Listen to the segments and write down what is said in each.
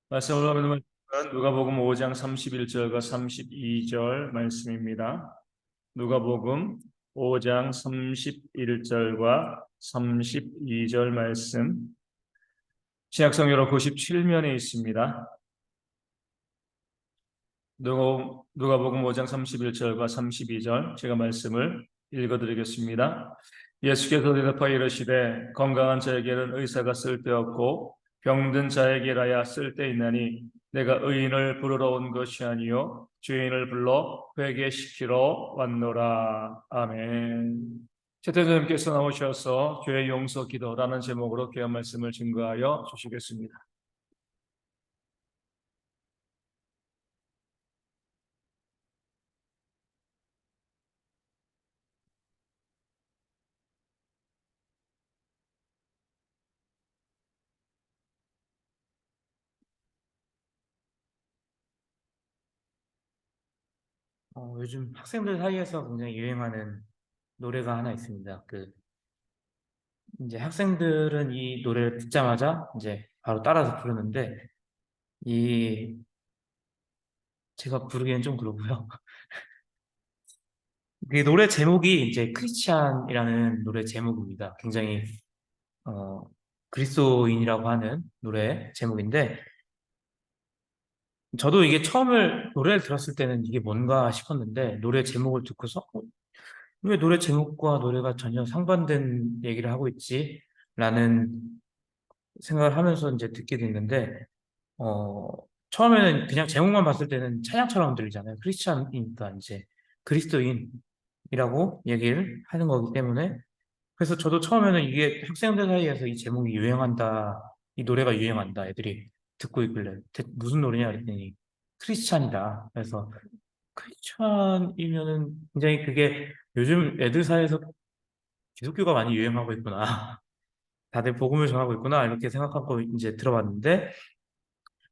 말씀을 보면 누가복음 5장 31절과 32절 말씀입니다. 누가복음 5장 31절과 32절 말씀 신약성경으로 97면에 있습니다. 누가복음 5장 31절과 32절 제가 말씀을 읽어드리겠습니다. 예수께서 대답하여 이르시되 건강한 자에게는 의사가 쓸데없고 병든 자에게라야 쓸데있나니 내가 의인을 부르러 온 것이 아니요 죄인을 불러 회개시키러 왔노라. 아멘. 최태자님께서 나오셔서 죄의 용서 기도라는 제목으로 귀한 말씀을 증거하여 주시겠습니다. 요즘 학생들 사이에서 굉장히 유행하는 노래가 하나 있습니다. 이제 학생들은 이 노래를 듣자마자 이제 바로 따라서 부르는데, 이, 제가 부르기엔 좀 그러고요. 그 노래 제목이 이제 크리스찬이라는 노래 제목입니다. 굉장히, 어, 그리스도인이라고 하는 노래 제목인데, 저도 이게 노래를 들었을 때는 이게 뭔가 싶었는데, 노래 제목을 듣고서, 왜 노래 제목과 노래가 전혀 상반된 얘기를 하고 있지? 라는 생각을 하면서 이제 듣게 됐는데, 어, 처음에는 그냥 제목만 봤을 때는 찬양처럼 들리잖아요. 크리스찬이니까 이제 그리스도인이라고 얘기를 하는 거기 때문에. 그래서 저도 처음에는 이게 학생들 사이에서 이 제목이 유행한다, 이 노래가 유행한다, 애들이 듣고 있길래 무슨 노래냐 그랬더니 크리스찬이다. 그래서 크리스찬이면은 굉장히 그게 요즘 애들 사이에서 기독교가 많이 유행하고 있구나. 다들 복음을 전하고 있구나. 이렇게 생각하고 이제 들어봤는데,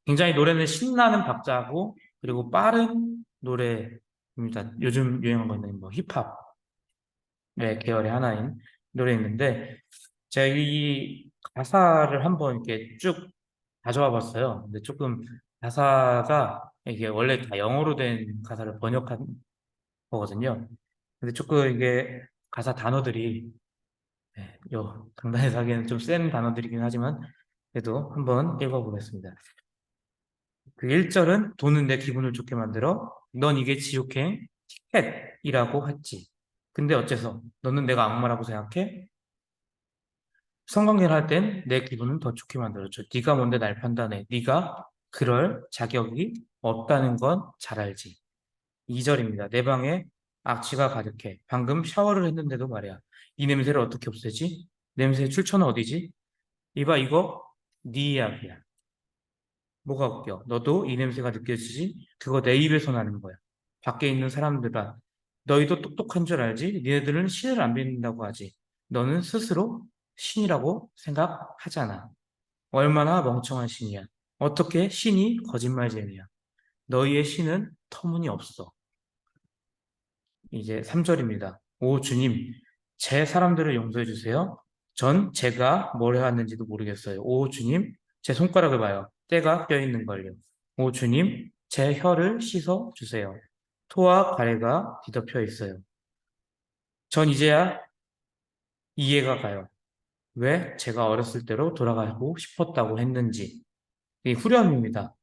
굉장히 노래는 신나는 박자고, 그리고 빠른 노래입니다. 요즘 유행하고 있는 뭐 힙합의 계열의 하나인 노래였는데, 제가 이 가사를 한번 이렇게 쭉 가져와 봤어요. 근데 조금 가사가 이게 원래 다 영어로 된 가사를 번역한 거거든요. 근데 조금 이게 가사 단어들이 강단에서 하기에는 좀 센 단어들이긴 하지만 그래도 한번 읽어보겠습니다. 그 1절은 돈은 내 기분을 좋게 만들어 넌 이게 지옥행 티켓이라고 했지. 근데 어째서 너는 내가 악마라고 생각해? 성관계를 할 땐 내 기분은 더 좋게 만들어줘. 네가 뭔데 날 판단해. 네가 그럴 자격이 없다는 건 잘 알지. 2절입니다. 내 방에 악취가 가득해. 방금 샤워를 했는데도 말이야. 이 냄새를 어떻게 없애지? 냄새의 출처는 어디지? 이봐 이거 네 이야기야. 뭐가 웃겨? 너도 이 냄새가 느껴지지? 그거 내 입에서 나는 거야. 밖에 있는 사람들아, 너희도 똑똑한 줄 알지? 니네들은 신을 안 믿는다고 하지. 너는 스스로 신이라고 생각하잖아. 얼마나 멍청한 신이야. 어떻게 신이 거짓말쟁이야. 너희의 신은 터무니없어. 이제 3절입니다. 오 주님, 제 사람들을 용서해 주세요. 전 제가 뭘 해왔는지도 모르겠어요. 오 주님, 제 손가락을 봐요. 때가 껴있는 걸요. 오 주님, 제 혀를 씻어 주세요. 토와 가래가 뒤덮여 있어요. 전 이제야 이해가 가요. 왜 제가 어렸을 때로 돌아가고 싶었다고 했는지. 이 후렴입니다.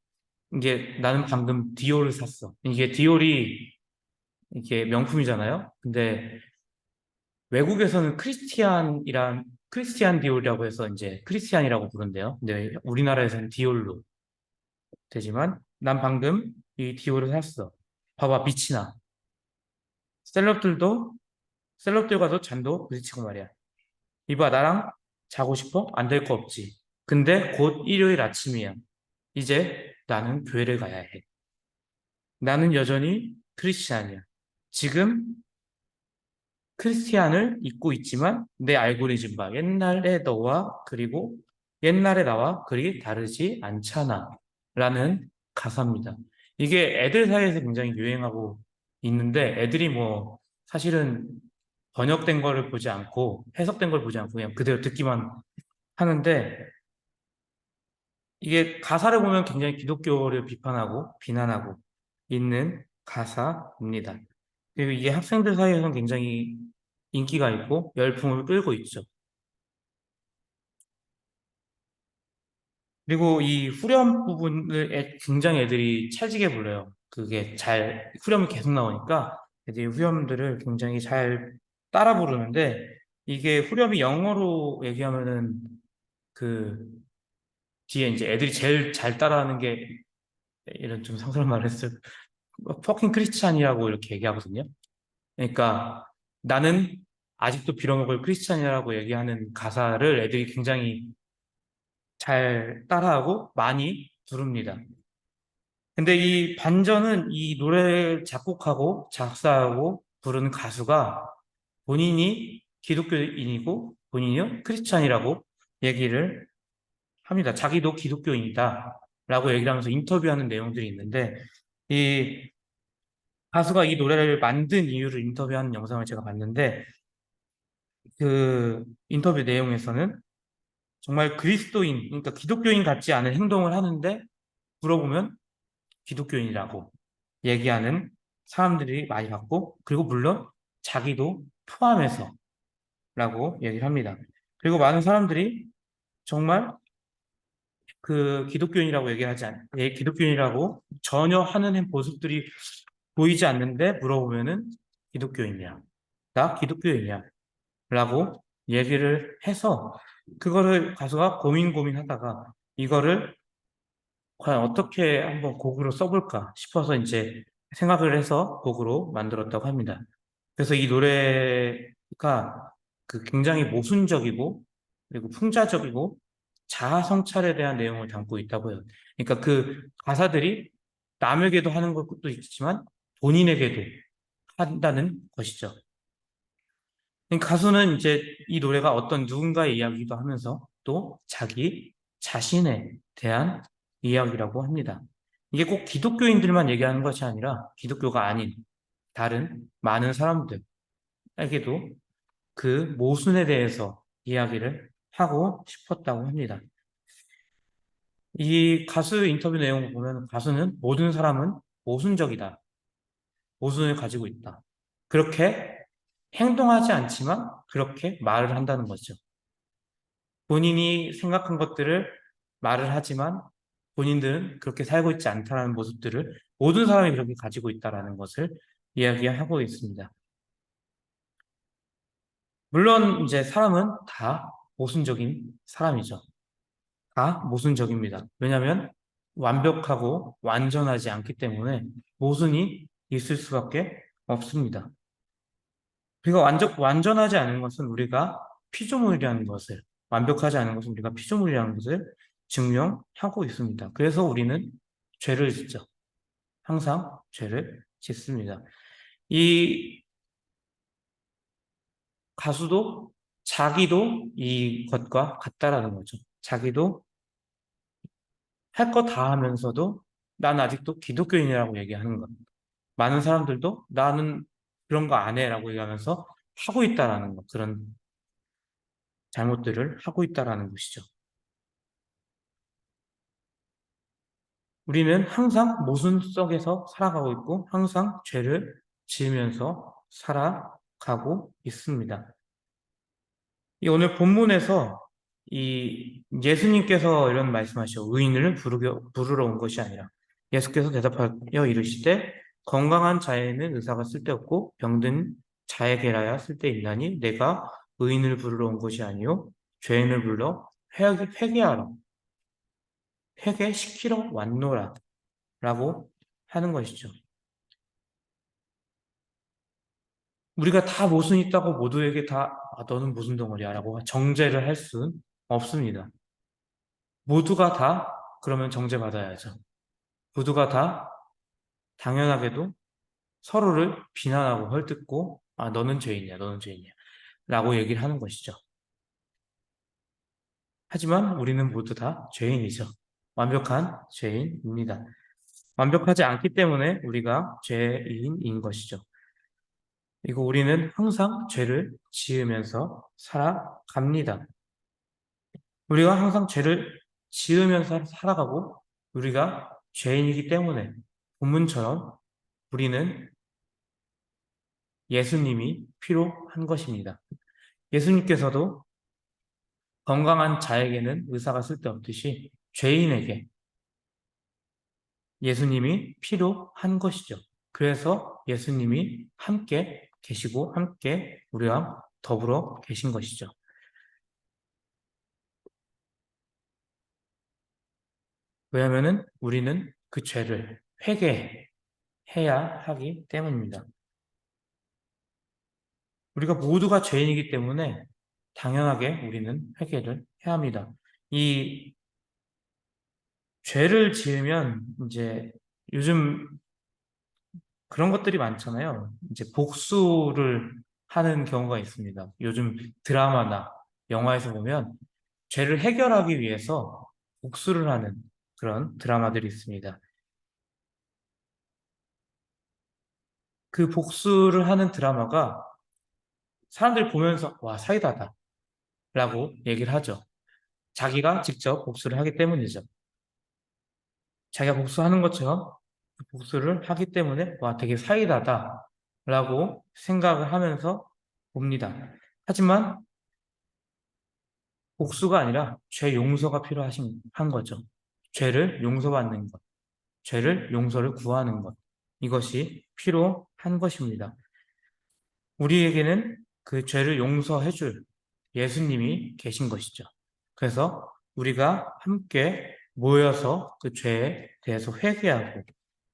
이게 나는 방금 디올을 샀어. 이게 디올이 이게 명품이잖아요. 근데 외국에서는 크리스티안 디올이라고 해서 이제 크리스티안이라고 부른대요. 근데 우리나라에서는 디올로 되지만 난 방금 이 디올을 샀어. 봐봐, 빛이 나. 셀럽들도 셀럽들과도 잔도 부딪히고 말이야. 이봐, 나랑 자고 싶어? 안 될 거 없지. 근데 곧 일요일 아침이야. 이제 나는 교회를 가야 해. 나는 여전히 크리스티안이야. 지금 크리스티안을 입고 있지만 내 알고리즘 봐. 옛날에 나와 그리 다르지 않잖아. 라는 가사입니다. 이게 애들 사이에서 굉장히 유행하고 있는데 애들이 뭐 사실은 번역된 거를 보지 않고 해석된 걸 보지 않고 그냥 그대로 듣기만 하는데 이게 가사를 보면 굉장히 기독교를 비판하고 비난하고 있는 가사입니다. 그리고 이게 학생들 사이에서는 굉장히 인기가 있고 열풍을 끌고 있죠. 그리고 이 후렴 부분을 굉장히 애들이 찰지게 불러요. 그게 후렴이 계속 나오니까 애들이 후렴들을 굉장히 잘 따라 부르는데 이게 후렴이 영어로 얘기하면은 그 뒤에 이제 애들이 제일 잘 따라하는 게 이런 좀 상상을 말했을 퍼킹 크리스찬이라고 이렇게 얘기하거든요. 그러니까 나는 아직도 빌어먹을 크리스찬이라고 얘기하는 가사를 애들이 굉장히 잘 따라하고 많이 부릅니다. 근데 이 반전은 이 노래를 작곡하고 작사하고 부르는 가수가 본인이 기독교인이고 본인이 크리스찬이라고 얘기를 합니다. 자기도 기독교인이다 라고 얘기를 하면서 인터뷰하는 내용들이 있는데 이 가수가 이 노래를 만든 이유를 인터뷰하는 영상을 제가 봤는데 그 인터뷰 내용에서는 정말 그리스도인, 그러니까 기독교인 같지 않은 행동을 하는데 물어보면 기독교인이라고 얘기하는 사람들이 많이 봤고, 그리고 물론 자기도 포함해서 라고 얘기를 합니다. 그리고 많은 사람들이 정말 그 기독교인이라고 얘기하지 기독교인이라고 전혀 하는 모습들이 보이지 않는데 물어보면은 기독교인이야. 나 기독교인이야. 라고 얘기를 해서 그거를 가수가 고민하다가 이거를 과연 어떻게 한번 곡으로 써볼까 싶어서 이제 생각을 해서 곡으로 만들었다고 합니다. 그래서 이 노래가 그 굉장히 모순적이고 그리고 풍자적이고 자아 성찰에 대한 내용을 담고 있다고 해요. 그러니까 그 가사들이 남에게도 하는 것도 있지만 본인에게도 한다는 것이죠. 가수는 이제 이 노래가 어떤 누군가의 이야기도 하면서 또 자기 자신에 대한 이야기라고 합니다. 이게 꼭 기독교인들만 얘기하는 것이 아니라 기독교가 아닌 다른 많은 사람들에게도 그 모순에 대해서 이야기를 하고 싶었다고 합니다. 이 가수 인터뷰 내용을 보면 가수는 모든 사람은 모순적이다. 모순을 가지고 있다. 그렇게 행동하지 않지만 그렇게 말을 한다는 거죠. 본인이 생각한 것들을 말을 하지만 본인들은 그렇게 살고 있지 않다는 모습들을 모든 사람이 그렇게 가지고 있다는 것을 이야기하고 있습니다. 물론 이제 사람은 다 모순적인 사람이죠. 다 모순적입니다. 왜냐하면 완벽하고 완전하지 않기 때문에 모순이 있을 수밖에 없습니다. 우리가 완전하지 않은 것은 우리가 피조물이라는 것을, 완벽하지 않은 것은 우리가 피조물이라는 것을 증명하고 있습니다. 그래서 우리는 죄를 짓죠. 항상 죄를 짓습니다. 이 가수도 자기도 이것과 같다라는 거죠. 자기도 할 거 다 하면서도 난 아직도 기독교인이라고 얘기하는 것. 많은 사람들도 나는 그런 거 안 해라고 얘기하면서 하고 있다라는 것. 그런 잘못들을 하고 있다라는 것이죠. 우리는 항상 모순 속에서 살아가고 있고 항상 죄를 지으면서 살아가고 있습니다. 이 오늘 본문에서 이 예수님께서 이런 말씀하시죠. 의인을 부르러 온 것이 아니라 예수께서 대답하여 이르시되 건강한 자에는 의사가 쓸데없고 병든 자에게라야 쓸데있나니 내가 의인을 부르러 온 것이 아니요 죄인을 불러 회개하라 회개시키러 왔노라 라고 하는 것이죠. 우리가 다 모순 있다고 모두에게 다 너는 무슨 덩어리야 라고 정죄를 할 수는 없습니다. 모두가 다 그러면 정죄받아야죠. 모두가 다 당연하게도 서로를 비난하고 헐뜯고 너는 죄인이야 너는 죄인이야 라고 얘기를 하는 것이죠. 하지만 우리는 모두 다 죄인이죠. 완벽한 죄인입니다. 완벽하지 않기 때문에 우리가 죄인인 것이죠. 그리고 우리는 항상 죄를 지으면서 살아갑니다. 우리가 항상 죄를 지으면서 살아가고 우리가 죄인이기 때문에 본문처럼 우리는 예수님이 필요한 것입니다. 예수님께서도 건강한 자에게는 의사가 쓸데없듯이 죄인에게 예수님이 필요한 것이죠. 그래서 예수님이 함께 계시고 함께 우리와 더불어 계신 것이죠. 왜냐하면 우리는 그 죄를 회개해야 하기 때문입니다. 우리가 모두가 죄인이기 때문에 당연하게 우리는 회개를 해야 합니다. 이 죄를 지으면 이제 요즘 그런 것들이 많잖아요. 이제 복수를 하는 경우가 있습니다. 요즘 드라마나 영화에서 보면 죄를 해결하기 위해서 복수를 하는 그런 드라마들이 있습니다. 그 복수를 하는 드라마가 사람들이 보면서 와, 사이다다 라고 얘기를 하죠. 자기가 직접 복수를 하기 때문이죠. 자기가 복수하는 것처럼 그 복수를 하기 때문에 와, 되게 사이다다 라고 생각을 하면서 봅니다. 하지만 복수가 아니라 죄 용서가 한 거죠. 죄를 용서받는 것, 죄를 용서를 구하는 것, 이것이 필요한 것입니다. 우리에게는 그 죄를 용서해 줄 예수님이 계신 것이죠. 그래서 우리가 함께 모여서 그 죄에 대해서 회개하고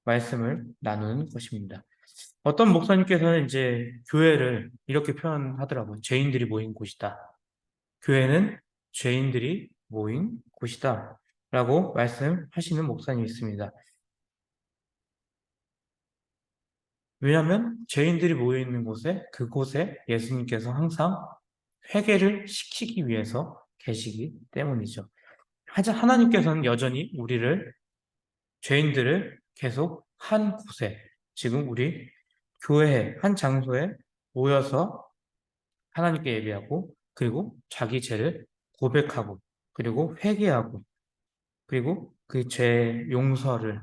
말씀을 나누는 것입니다. 어떤 목사님께서는 이제 교회를 이렇게 표현하더라고요. 죄인들이 모인 곳이다. 교회는 죄인들이 모인 곳이다. 라고 말씀하시는 목사님이 있습니다. 왜냐하면 죄인들이 모여 있는 그곳에 예수님께서 항상 회개를 시키기 위해서 계시기 때문이죠. 하나님께서는 여전히 죄인들을 계속 한 곳에, 지금 우리 교회에, 한 장소에 모여서 하나님께 예배하고, 그리고 자기 죄를 고백하고, 그리고 회개하고, 그리고 그 죄 용서를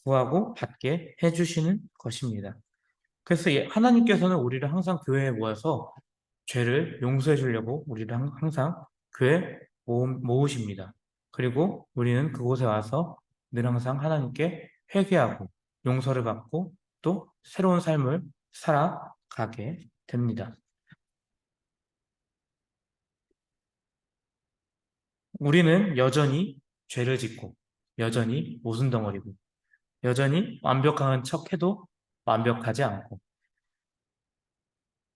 구하고 받게 해주시는 것입니다. 그래서 하나님께서는 우리를 항상 교회에 모여서 죄를 용서해 주려고 우리를 항상 교회에 모으십니다. 그리고 우리는 그곳에 와서 늘 항상 하나님께 회개하고 용서를 받고 또 새로운 삶을 살아가게 됩니다. 우리는 여전히 죄를 짓고 여전히 모순덩어리고 여전히 완벽한 척해도 완벽하지 않고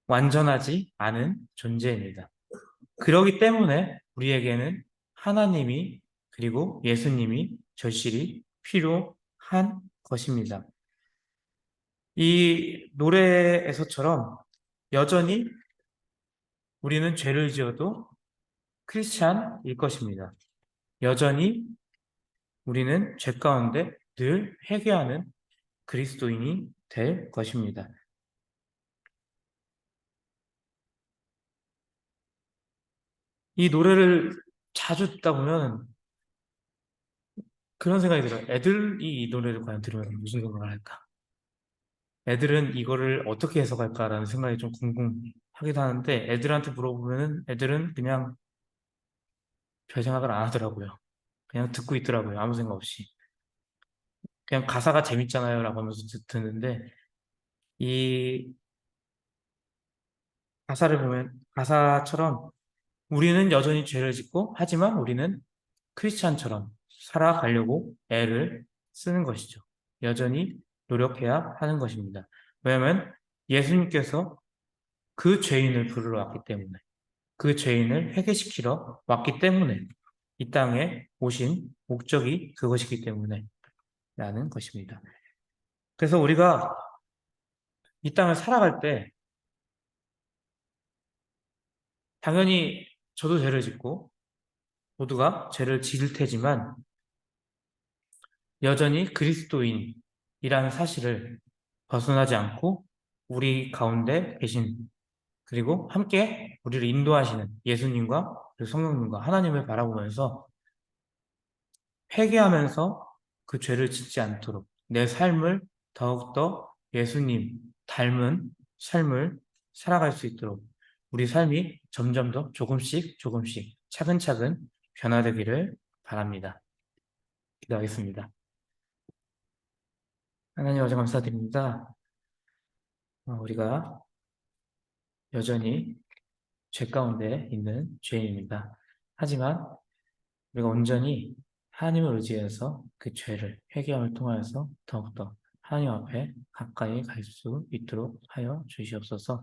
완전하지 않은 존재입니다. 그러기 때문에 우리에게는 하나님이 그리고 예수님이 절실히 필요한 것입니다. 이 노래에서처럼 여전히 우리는 죄를 지어도 크리스찬일 것입니다. 여전히 우리는 죄 가운데 늘 회개하는 그리스도인이 될 것입니다. 이 노래를 자주 듣다 보면 그런 생각이 들어요. 애들이 이 노래를 과연 들으면 무슨 생각을 할까? 애들은 이거를 어떻게 해석할까라는 생각이 좀 궁금하기도 하는데 애들한테 물어보면 애들은 그냥 별 생각을 안 하더라고요. 그냥 듣고 있더라고요. 아무 생각 없이. 그냥 가사가 재밌잖아요 라고 하면서 듣는데 이 가사를 보면 가사처럼 우리는 여전히 죄를 짓고 하지만 우리는 크리스찬처럼 살아가려고 애를 쓰는 것이죠. 여전히 노력해야 하는 것입니다. 왜냐하면 예수님께서 그 죄인을 부르러 왔기 때문에 그 죄인을 회개시키러 왔기 때문에 이 땅에 오신 목적이 그것이기 때문에 라는 것입니다. 그래서 우리가 이 땅을 살아갈 때 당연히 저도 죄를 짓고 모두가 죄를 지을 테지만 여전히 그리스도인이라는 사실을 벗어나지 않고 우리 가운데 계신 그리고 함께 우리를 인도하시는 예수님과 그리고 성령님과 하나님을 바라보면서 회개하면서 그 죄를 짓지 않도록 내 삶을 더욱더 예수님 닮은 삶을 살아갈 수 있도록 우리 삶이 점점 더 조금씩 조금씩 차근차근 변화되기를 바랍니다. 기도하겠습니다. 하나님 아버지 감사드립니다. 우리가 여전히 죄 가운데 있는 죄인입니다. 하지만 우리가 온전히 하나님을 의지해서 그 죄를 회개함을 통하여서 더욱더 하나님 앞에 가까이 갈 수 있도록 하여 주시옵소서.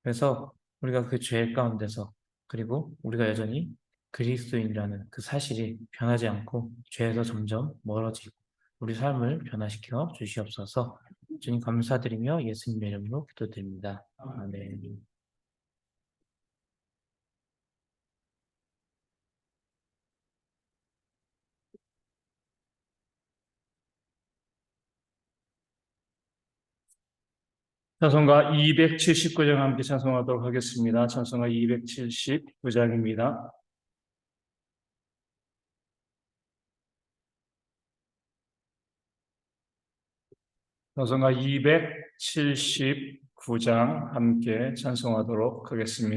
그래서 우리가 그 죄 가운데서 그리고 우리가 여전히 그리스도인이라는 그 사실이 변하지 않고 죄에서 점점 멀어지고 우리 삶을 변화시켜 주시옵소서. 주님 감사드리며 예수님 이름으로 기도드립니다. 아멘. 찬송가 279장 함께 찬송하도록 하겠습니다. 찬송가 279장입니다. 찬송가 279장 함께 찬송하도록 하겠습니다.